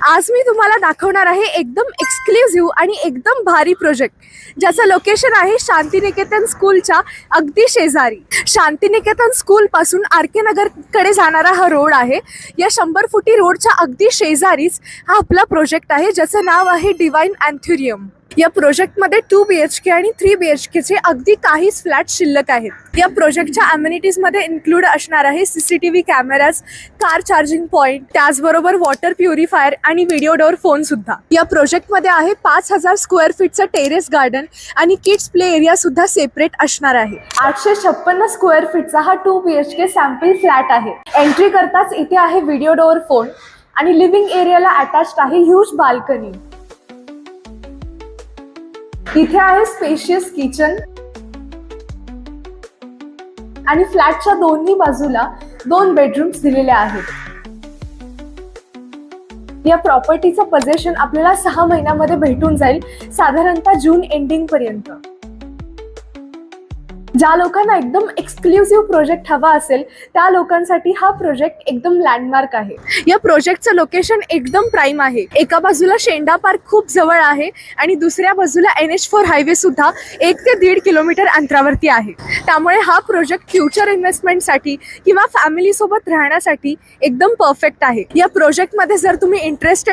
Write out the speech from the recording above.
आज मी तुम्हाला दाखवणार आहे एकदम एक्सक्लुझिव्ह आणि एकदम भारी प्रोजेक्ट, ज्याचं लोकेशन आहे शांतिनिकेतन स्कूलच्या अगदी शेजारी. शांतिनिकेतन स्कूल पासून आर के नगरकडे जाणारा हा रोड आहे. या 100 फुटी रोडच्या अगदी शेजारीच हा आपला प्रोजेक्ट आहे, ज्याचं नाव आहे डिवाइन अँथुरियम. या प्रोजेक्टमध्ये 2 BHK आणि 3 BHKचे अगदी काहीच फ्लॅट शिल्लक आहेत. या प्रोजेक्टच्या अम्युनिटीजमध्ये इन्क्लूड असणार आहे CCTV cameras, car charging point, त्याचबरोबर वॉटर प्युरिफायर आणि व्हिडिओ डोअर फोन सुद्धा. या प्रोजेक्टमध्ये आहे 5000 स्क्वेअर फीटचं टेरेस गार्डन आणि किड्स प्ले एरिया सुद्धा सेपरेट असणार आहे. 856 स्क्वेअर फीटचा हा 2 BHK सॅम्पल फ्लॅट आहे. एंट्री करताच इथे आहे व्हिडिओ डोअर फोन आणि लिव्हिंग एरियाला अटॅच्ड आहे ह्यूज बाल्कनी. इथे आहे स्पेशियस किचन आणि फ्लॅटच्या दोन्ही बाजूला 2 बेडरूम्स दिलेले आहेत. या प्रॉपर्टीचं पोझेशन आपल्याला 6 महिन्यामध्ये भेटून जाईल, साधारणतः जून एंडिंग पर्यंत. ज्या लोकांना एकदम एक्सक्लुझिव्ह प्रोजेक्ट हवा असेल त्या लोकांसाठी हा प्रोजेक्ट एकदम लँडमार्क आहे. या प्रोजेक्टचं लोकेशन एकदम प्राईम आहे. एका बाजूला शेंडा पार्क खूप जवळ आहे आणि दुसऱ्या बाजूला NH4 हायवे सुद्धा 1 ते 1.5 किलोमीटर अंतरावरती आहे. त्यामुळे हा प्रोजेक्ट फ्युचर इन्व्हेस्टमेंटसाठी किंवा फॅमिली सोबत राहण्यासाठी एकदम परफेक्ट आहे. या प्रोजेक्टमध्ये जर तुम्ही इंटरेस्टेड